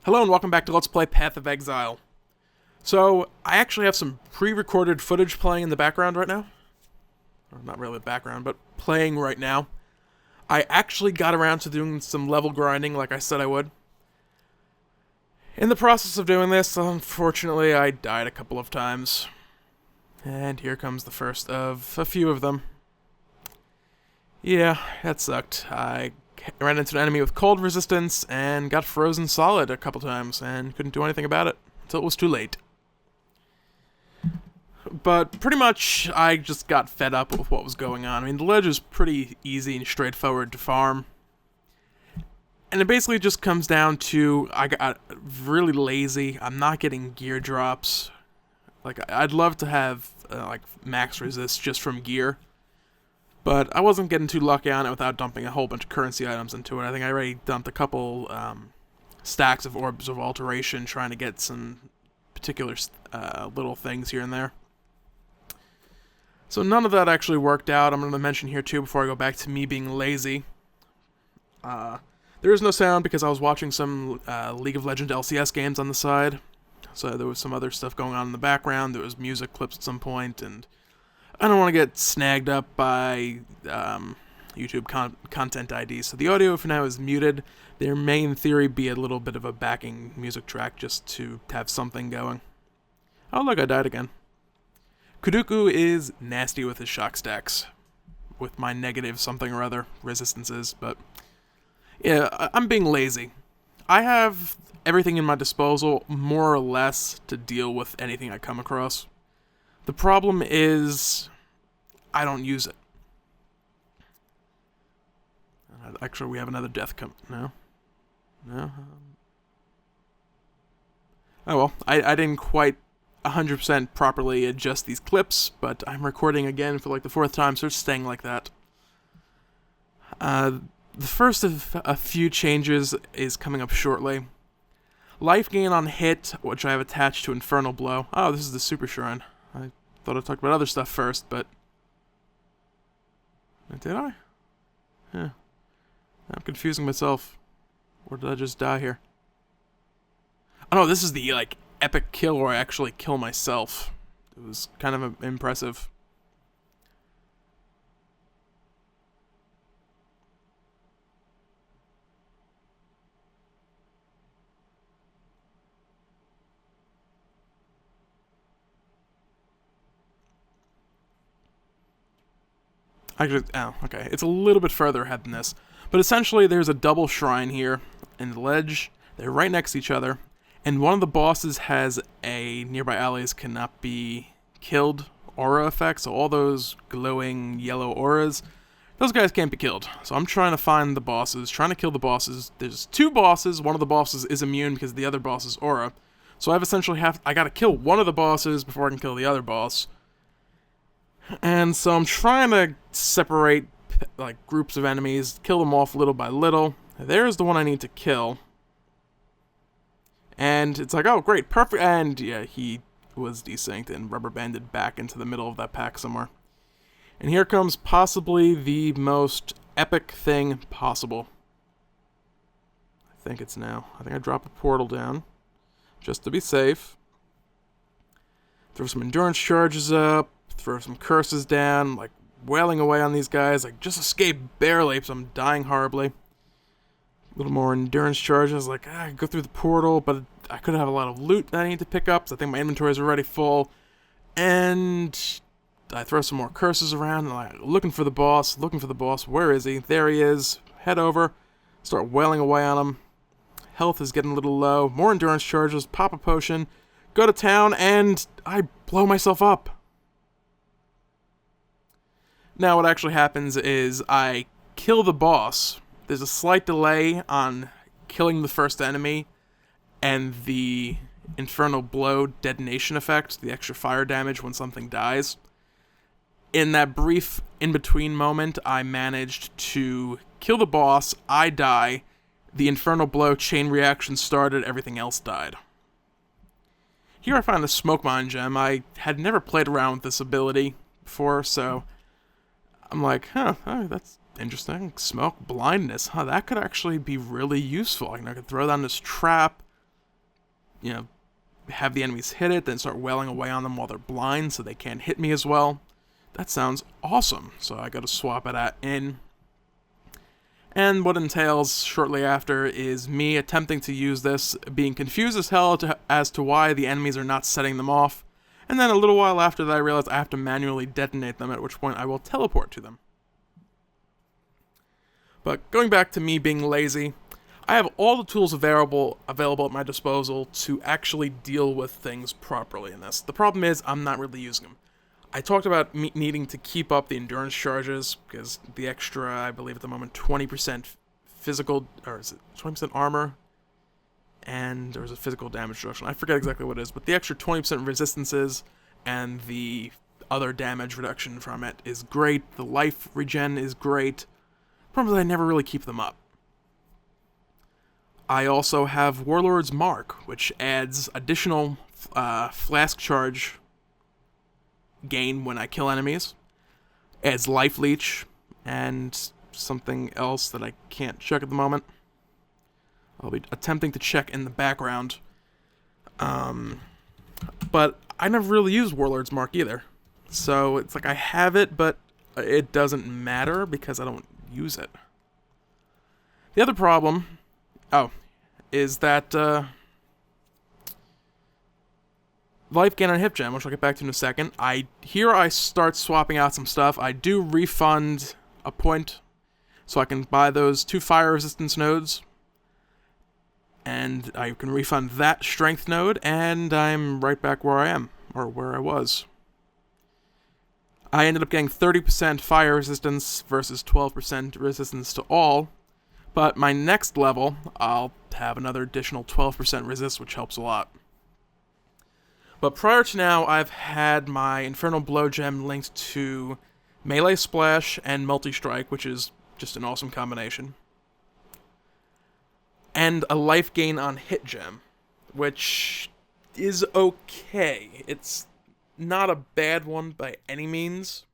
Hello and welcome back to Let's Play Path of Exile. So, I actually have some pre-recorded footage playing in the background right now. Or not really the background, but playing right now. I actually got around to doing some level grinding like I said I would. In the process of doing this, unfortunately, I died a couple of times. And here comes the first of a few of them. Yeah, that sucked. I ran into an enemy with cold resistance and got frozen solid a couple times and couldn't do anything about it until it was too late. But pretty much I just got fed up with what was going on. I mean, the ledge is pretty easy and straightforward to farm. And it basically just comes down to I got really lazy. I'm not getting gear drops. Like, I'd love to have like max resist just from gear. But I wasn't getting too lucky on it without dumping a whole bunch of currency items into it. I think I already dumped a couple stacks of Orbs of Alteration trying to get some particular little things here and there. So none of that actually worked out. I'm going to mention here too before I go back to me being lazy. There is no sound because I was watching some League of Legends LCS games on the side. So there was some other stuff going on in the background. There was music clips at some point, and I don't want to get snagged up by YouTube content IDs. So the audio for now is muted. There may, in theory, be a little bit of a backing music track just to have something going. Oh, look, I died again. Kuduku is nasty with his shock stacks. With my negative something or other resistances, but yeah, I'm being lazy. I have everything in my disposal, more or less, to deal with anything I come across. The problem is, I don't use it. Actually, we have another death come. No? No? Oh well, I didn't quite 100% properly adjust these clips, but I'm recording again for like the fourth time, so it's staying like that. The first of a few changes is coming up shortly. Life gain on hit, which I have attached to Infernal Blow. Oh, this is the Super Shrine. I thought I'd talk about other stuff first, but did I? Yeah. I'm confusing myself. Or did I just die here? Oh no, this is the, like, epic kill where I actually kill myself. It was kind of impressive. Actually, oh, okay. It's a little bit further ahead than this. But essentially, there's a double shrine here in the ledge. They're right next to each other. And one of the bosses has a nearby allies cannot be killed aura effect. So all those glowing yellow auras, those guys can't be killed. So I'm trying to find the bosses, trying to kill the bosses. There's two bosses. One of the bosses is immune because the other boss is aura. So I've essentially I gotta kill one of the bosses before I can kill the other boss. And so I'm trying to separate like groups of enemies, kill them off little by little. There's the one I need to kill. And it's like, oh great, perfect, and yeah, he was desynced and rubber banded back into the middle of that pack somewhere. And here comes possibly the most epic thing possible. I think it's now. I think I drop a portal down, just to be safe. Throw some endurance charges up. Throw some curses down, like wailing away on these guys, like just escape barely because I'm dying horribly. A little more endurance charges, like I could go through the portal, but I could have a lot of loot that I need to pick up, so I think my inventory is already full. And I throw some more curses around, and I'm looking for the boss, where is he? There he is, head over, start wailing away on him. Health is getting a little low, more endurance charges, pop a potion, go to town, and I blow myself up. Now what actually happens is I kill the boss. There's a slight delay on killing the first enemy and the Infernal Blow detonation effect, the extra fire damage when something dies. In that brief in-between moment, I managed to kill the boss, I die, the Infernal Blow chain reaction started, everything else died. Here I found the Smoke Mine gem. I had never played around with this ability before, so I'm like, that's interesting. Smoke blindness. That could actually be really useful. I could throw down this trap, have the enemies hit it, then start wailing away on them while they're blind so they can't hit me as well. That sounds awesome. So I gotta swap it in. And what entails shortly after is me attempting to use this, being confused as hell as to why the enemies are not setting them off. And then a little while after that I realize I have to manually detonate them, at which point I will teleport to them. But going back to me being lazy, I have all the tools available at my disposal to actually deal with things properly in this. The problem is I'm not really using them. I talked about me needing to keep up the endurance charges, because the extra, I believe at the moment, 20% physical, or is it 20% armor? And there's a physical damage reduction. I forget exactly what it is, but the extra 20% resistances and the other damage reduction from it is great. The life regen is great. The problem is I never really keep them up. I also have Warlord's Mark, which adds additional flask charge gain when I kill enemies, adds life leech, and something else that I can't check at the moment. I'll be attempting to check in the background. But I never really used Warlord's Mark either. So it's like I have it, but it doesn't matter because I don't use it. The other problem, is that life gain on hip gem, which I'll get back to in a second. Here I start swapping out some stuff. I do refund a point, so I can buy those 2 fire resistance nodes, and I can refund that strength node, and I'm right back where I am, or where I was. I ended up getting 30% fire resistance versus 12% resistance to all, but my next level, I'll have another additional 12% resist, which helps a lot. But prior to now, I've had my Infernal Blow gem linked to Melee Splash and Multistrike, which is just an awesome combination. And a life gain on hit gem, which is okay. It's not a bad one by any means.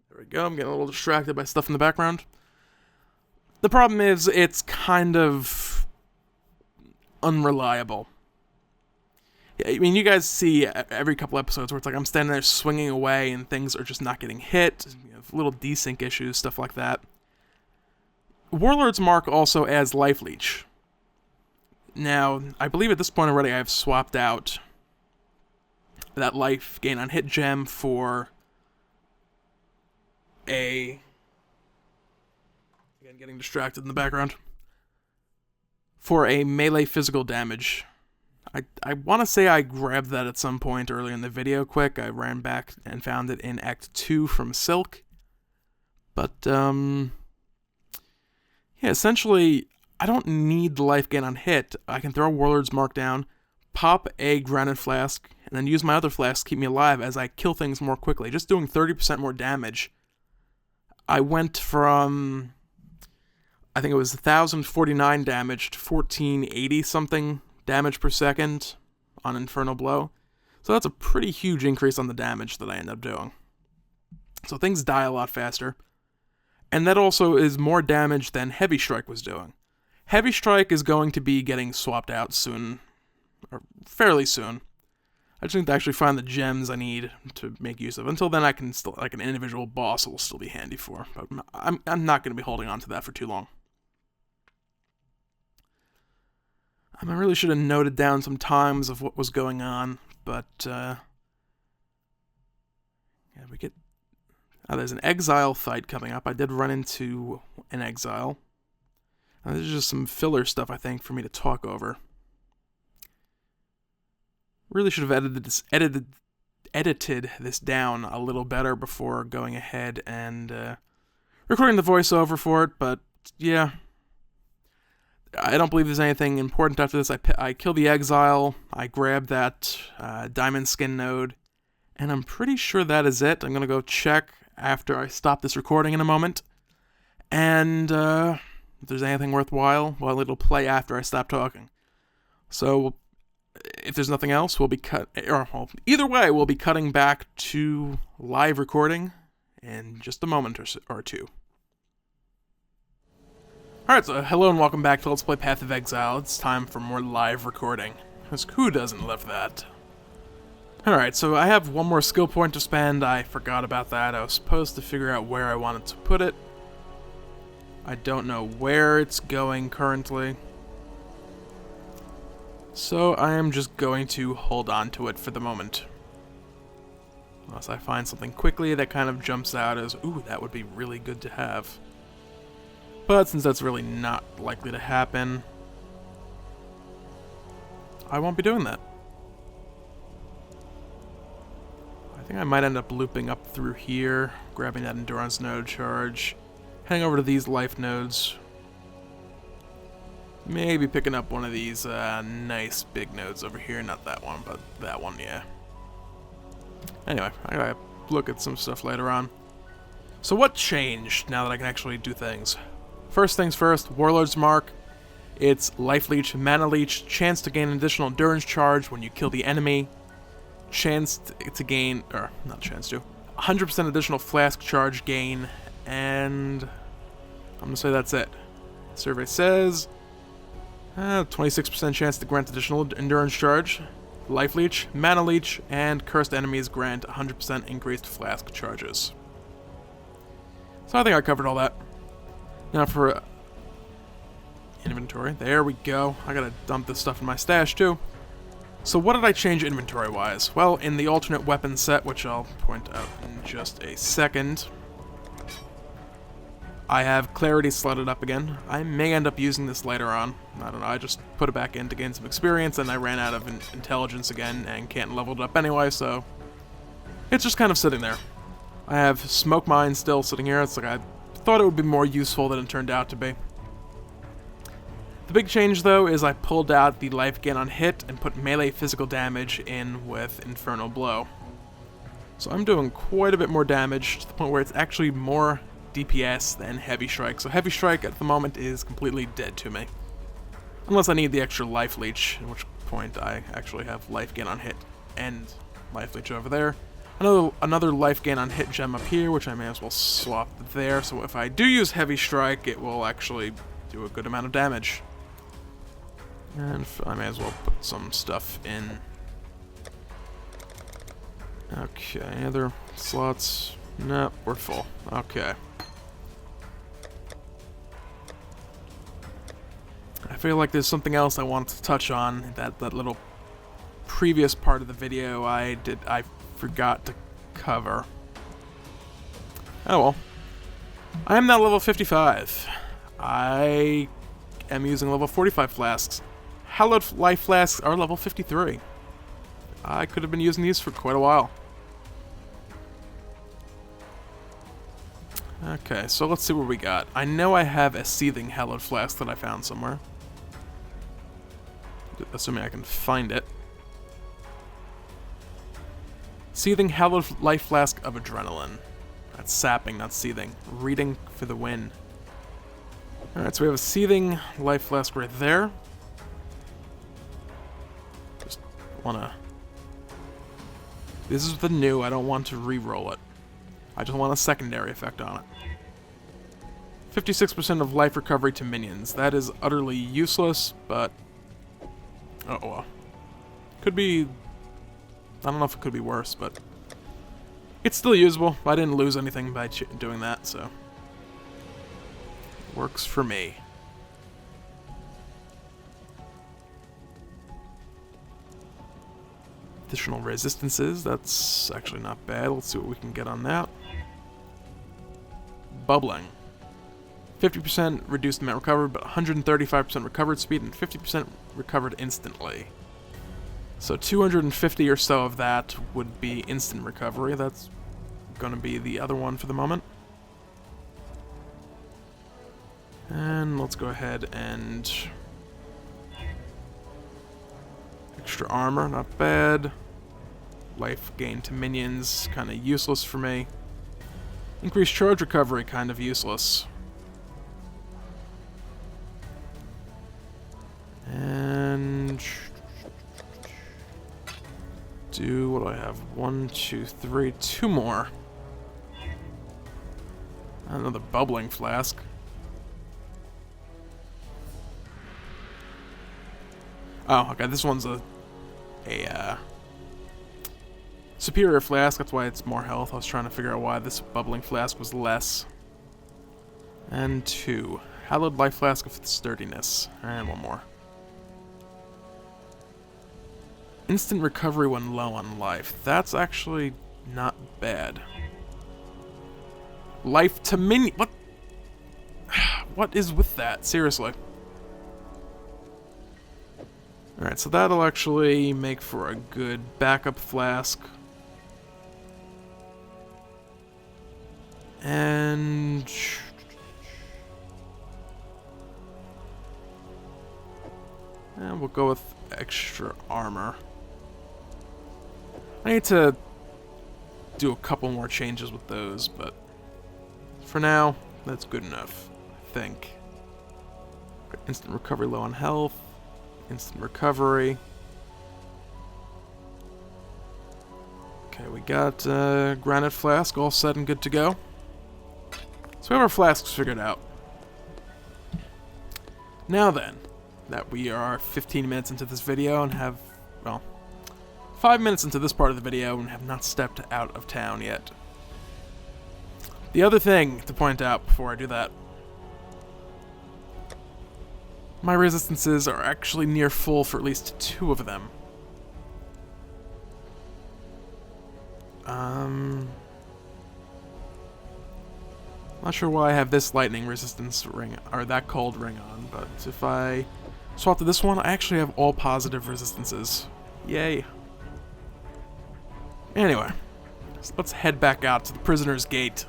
There we go, I'm getting a little distracted by stuff in the background. The problem is, it's kind of unreliable. I mean, you guys see every couple episodes where it's like I'm standing there swinging away and things are just not getting hit, little desync issues, stuff like that. Warlord's Mark also adds life leech. Now, I believe at this point already I've swapped out that life gain on hit gem for again, getting distracted in the background, for a melee physical damage. I want to say I grabbed that at some point earlier in the video quick. I ran back and found it in Act 2 from Silk. But, yeah, essentially, I don't need the life gain on hit. I can throw Warlord's Mark down, pop a Granite Flask, and then use my other flasks to keep me alive as I kill things more quickly. Just doing 30% more damage. I went from, I think it was 1,049 damage to 1,480 something damage per second on Infernal Blow. So that's a pretty huge increase on the damage that I end up doing. So things die a lot faster. And that also is more damage than Heavy Strike was doing. Heavy Strike is going to be getting swapped out soon, or fairly soon. I just need to actually find the gems I need to make use of. Until then, I can still, like, an individual boss will still be handy for. But I'm not going to be holding on to that for too long. I really should have noted down some times of what was going on, but yeah, we get. There's an Exile fight coming up. I did run into an Exile. This is just some filler stuff, I think, for me to talk over. Really should have edited this down a little better before going ahead and recording the voiceover for it, but yeah. I don't believe there's anything important after this. I killed the Exile, I grabbed that diamond skin node, and I'm pretty sure that is it. I'm going to go check after I stop this recording in a moment, and if there's anything worthwhile, well, it'll play after I stop talking. So, if there's nothing else, either way, we'll be cutting back to live recording in just a moment or two. Alright, so hello and welcome back to Let's Play Path of Exile. It's time for more live recording. Because who doesn't love that? Alright, so I have one more skill point to spend. I forgot about that. I was supposed to figure out where I wanted to put it. I don't know where it's going currently. So I am just going to hold on to it for the moment. Unless I find something quickly that kind of jumps out as, ooh, that would be really good to have. But since that's really not likely to happen, I won't be doing that. I think I might end up looping up through here, grabbing that endurance node charge, heading over to these life nodes, maybe picking up one of these nice big nodes over here. Not that one, but that one, yeah. Anyway, I gotta look at some stuff later on. So what changed now that I can actually do things? First things first, Warlord's Mark. It's Life Leech, Mana Leech, chance to gain an additional endurance charge when you kill the enemy, chance to gain, or not chance to, 100% additional flask charge gain, and I'm gonna say that's it. Survey says 26% chance to grant additional endurance charge, Life Leech, Mana Leech, and cursed enemies grant 100% increased flask charges. So I think I covered all that. Now for inventory, there we go. I gotta dump this stuff in my stash too. So what did I change inventory-wise? Well, in the alternate weapon set, which I'll point out in just a second, I have Clarity slotted up again. I may end up using this later on. I don't know, I just put it back in to gain some experience, and I ran out of intelligence again and can't level it up anyway, so it's just kind of sitting there. I have Smoke Mine still sitting here. It's like I thought it would be more useful than it turned out to be. The big change, though, is I pulled out the life gain on hit and put melee physical damage in with Infernal Blow. So I'm doing quite a bit more damage, to the point where it's actually more DPS than Heavy Strike. So Heavy Strike at the moment is completely dead to me. Unless I need the extra Life Leech, at which point I actually have life gain on hit and Life Leech over there. Another life gain on hit gem up here, which I may as well swap there, so if I do use Heavy Strike, it will actually do a good amount of damage. And I may as well put some stuff in. Okay, any other slots? Nope, we're full. Okay. I feel like there's something else I wanted to touch on, that little previous part of the video I forgot to cover. Oh well. I am now level 55. I am using level 45 flasks. Hallowed Life Flasks are level 53. I could have been using these for quite a while. Okay, so let's see what we got. I know I have a Seething Hallowed Flask that I found somewhere. Assuming I can find it. Seething Hallowed Life Flask of Adrenaline. That's sapping, not seething. Reading for the win. Alright, so we have a Seething Life Flask right there. Just wanna... This is the new, I don't want to re-roll it. I just want a secondary effect on it. 56% of life recovery to minions. That is utterly useless, but... oh well. Could be... I don't know if it could be worse, but it's still usable. I didn't lose anything by doing that, so works for me. Additional resistances, that's actually not bad. Let's see what we can get on that. Bubbling. 50% reduced amount recovered, but 135% recovered speed and 50% recovered instantly. So 250 or so of that would be instant recovery. That's going to be the other one for the moment. And let's go ahead and... extra armor, not bad. Life gain to minions, kind of useless for me. Increased charge recovery, kind of useless. And... what do I have? 1, 2, 3, 2 more. Another bubbling flask. Oh, okay, this one's a superior flask, that's why it's more health. I was trying to figure out why this bubbling flask was less. And 2. Hallowed life flask of sturdiness. And 1 more. Instant recovery when low on life. That's actually not bad. Life to mini. What? What is with that? Seriously. Alright, so that'll actually make for a good backup flask. And we'll go with extra armor. I need to do a couple more changes with those, but for now, that's good enough, I think. Instant recovery low on health. Instant recovery. Okay, we got Granite Flask all set and good to go. So we have our flasks figured out. Now then, that we are 15 minutes into this video and have, well, 5 minutes into this part of the video and have not stepped out of town yet. The other thing to point out before I do that, my resistances are actually near full for at least 2 of them. Not sure why I have this lightning resistance ring, or that cold ring on, but if I swap to this one, I actually have all positive resistances. Yay. Anyway, so let's head back out to the prisoner's gate.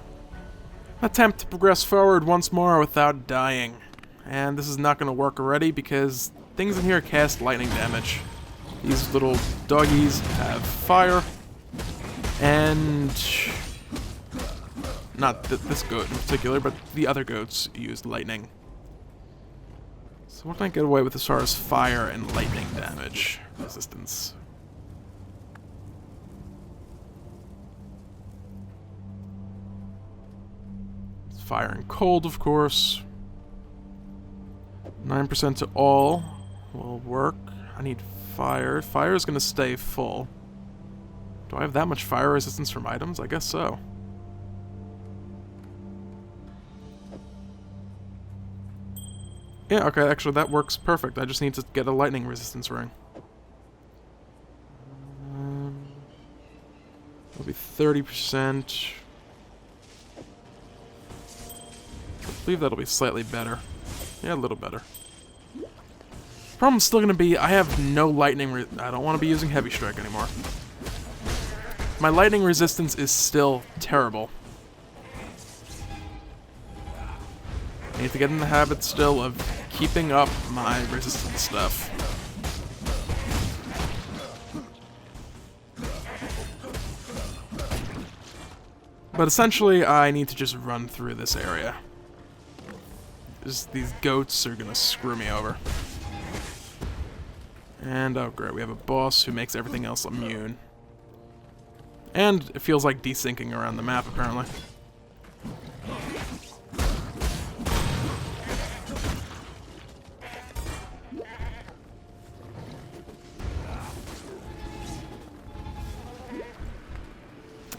Attempt to progress forward once more without dying. And this is not going to work already because things in here cast lightning damage. These little doggies have fire, and not this goat in particular, but the other goats use lightning. So what can I get away with as far as fire and lightning damage resistance? Fire and cold, of course. 9% to all will work. I need fire. Fire is going to stay full. Do I have that much fire resistance from items? I guess so. Yeah, okay, actually that works perfect. I just need to get a lightning resistance ring. It'll be 30%. I believe that'll be slightly better. Yeah, a little better. Problem's still gonna be, I have no lightning I don't want to be using heavy strike anymore. My lightning resistance is still terrible. I need to get in the habit still of keeping up my resistance stuff. But essentially, I need to just run through this area. These goats are gonna screw me over. And, oh great, we have a boss who makes everything else immune. And it feels like desyncing around the map, apparently.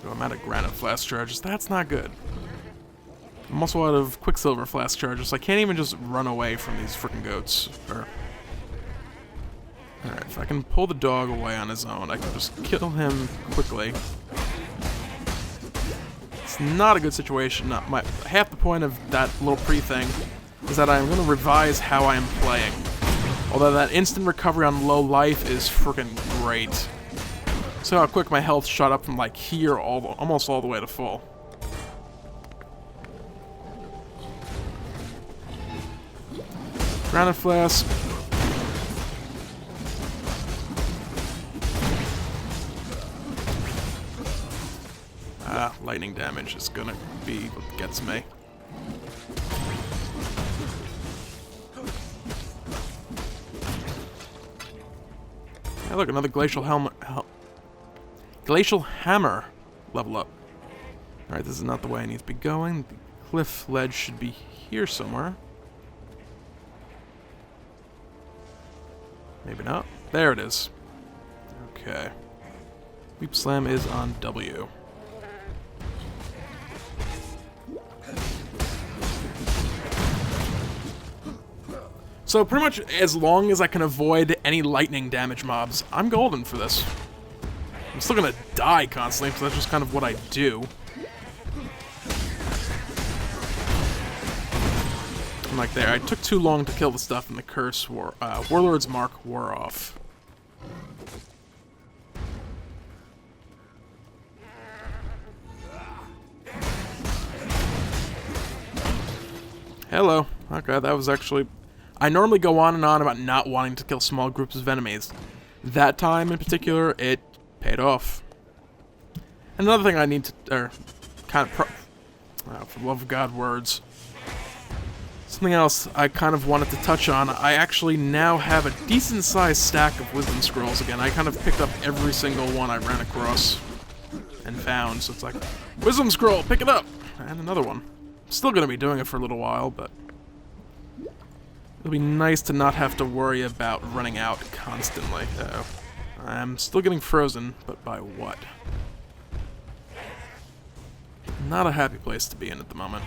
Oh, I'm out of Granite Flask charges. That's not good. I'm also out of Quicksilver Flask charges, so I can't even just run away from these frickin' goats. Alright, if I can pull the dog away on his own, I can just kill him quickly. It's not a good situation. Half the point of that little pre-thing is that I'm going to revise how I am playing. Although that instant recovery on low life is frickin' great. So how quick my health shot up from like here almost all the way to full. Granite Flask. Lightning damage is gonna be what gets me. Hey, look, another Glacial Helmet. Glacial Hammer level up. Alright, this is not the way I need to be going. The cliff ledge should be here somewhere. Maybe not. There it is. Okay. Leap Slam is on W. So pretty much as long as I can avoid any lightning damage mobs, I'm golden for this. I'm still gonna die constantly, because that's just kind of what I do. And like there, I took too long to kill the stuff and the curse Warlord's Mark wore off. Hello. Okay, that was actually... I normally go on and on about not wanting to kill small groups of enemies. That time in particular, it paid off. Another thing I need to... for the love of God, words. Something else I kind of wanted to touch on. I actually now have a decent-sized stack of Wisdom Scrolls again. I kind of picked up every single one I ran across and found. So it's like, Wisdom Scroll, pick it up! And another one. Still going to be doing it for a little while, but... it'll be nice to not have to worry about running out constantly. Uh-oh. I'm still getting frozen, but by what? Not a happy place to be in at the moment.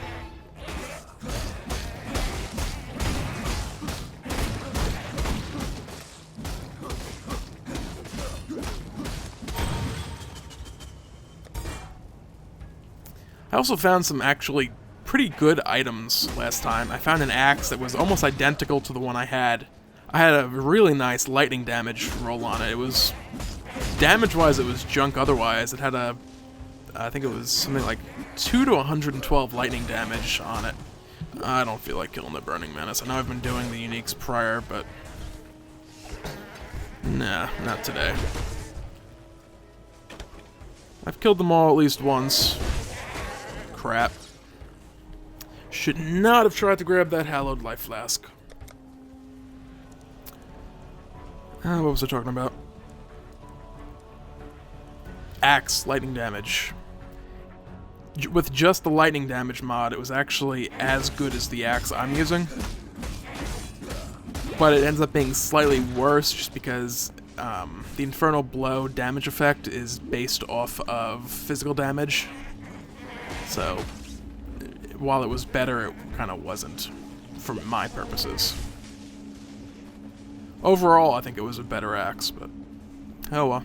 I also found some actually pretty good items last time. I found an axe that was almost identical to the one I had. I had a really nice lightning damage roll on it. It was... damage-wise, it was junk otherwise. It had a... I think it was something like 2 to 112 lightning damage on it. I don't feel like killing the Burning Menace. I know I've been doing the uniques prior, but... nah, not today. I've killed them all at least once. Crap. Should not have tried to grab that Hallowed Life Flask. What was I talking about? Axe, lightning damage. With just the lightning damage mod, it was actually as good as the axe I'm using. But it ends up being slightly worse just because the Infernal Blow damage effect is based off of physical damage. So, while it was better, it kind of wasn't, for my purposes. Overall, I think it was a better axe, but oh well.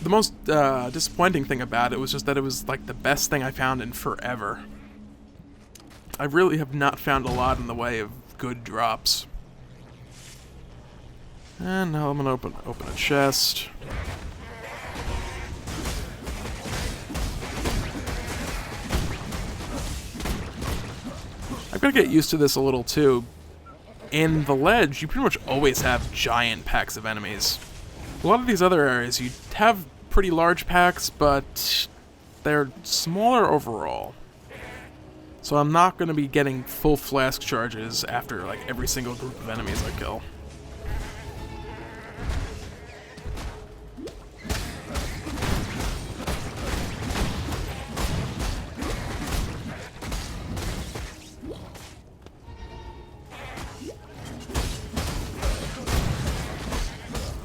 The most disappointing thing about it was just that it was like the best thing I found in forever. I really have not found a lot in the way of good drops. And now I'm gonna open a chest. I've got to get used to this a little too. In the ledge, you pretty much always have giant packs of enemies. A lot of these other areas, you have pretty large packs, but they're smaller overall. So I'm not going to be getting full flask charges after like every single group of enemies I kill.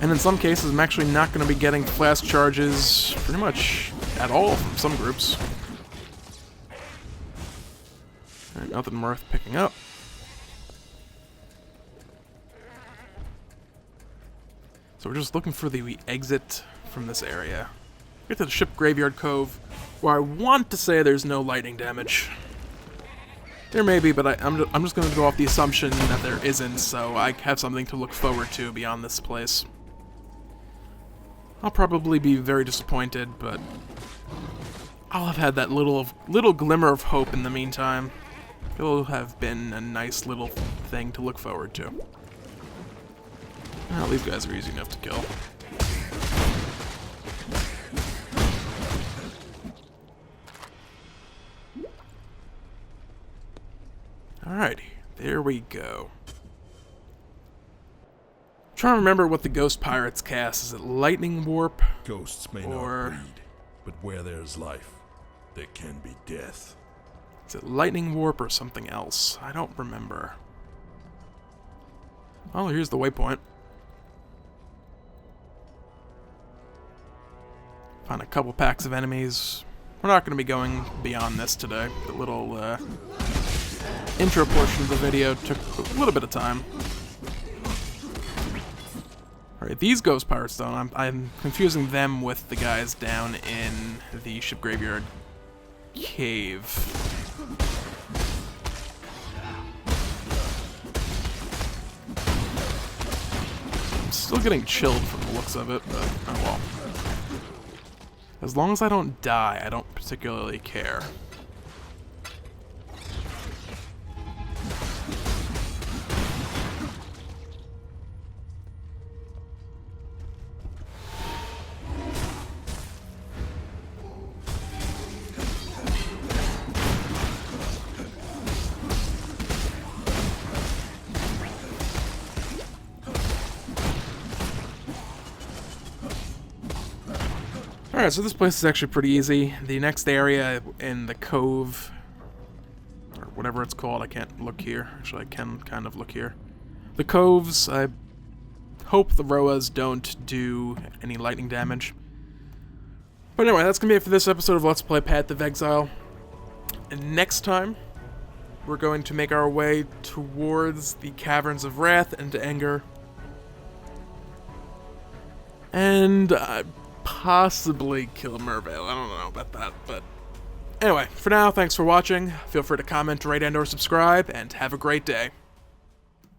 And in some cases, I'm actually not going to be getting flask charges pretty much at all from some groups. Alright, nothing worth picking up. So we're just looking for the exit from this area. Get to the Ship Graveyard Cove, where I want to say there's no lightning damage. There may be, but I'm just going to go off the assumption that there isn't, so I have something to look forward to beyond this place. I'll probably be very disappointed, but I'll have had that little glimmer of hope in the meantime. It'll have been a nice little thing to look forward to. Well, these guys are easy enough to kill. Alrighty, there we go. Trying to remember what the Ghost Pirates cast. Is it Lightning Warp? Ghosts may not breed, but where there's life, there can be death. Is it Lightning Warp or something else? I don't remember. Oh, here's the waypoint. Found a couple packs of enemies. We're not going to be going beyond this today. The little intro portion of the video took a little bit of time. Alright, these ghost pirates, though, I'm confusing them with the guys down in the ship graveyard cave. I'm still getting chilled from the looks of it, but oh well. As long as I don't die, I don't particularly care. Alright, so this place is actually pretty easy. The next area in the cove, or whatever it's called, I can't look here. Actually, I can kind of look here. The coves, I hope the Roas don't do any lightning damage. But anyway, that's going to be it for this episode of Let's Play Path of Exile. And next time, we're going to make our way towards the Caverns of Wrath and Anger. And possibly kill Mervale. I don't know about that, but anyway, for now, thanks for watching. Feel free to comment, rate, and/or subscribe, and have a great day.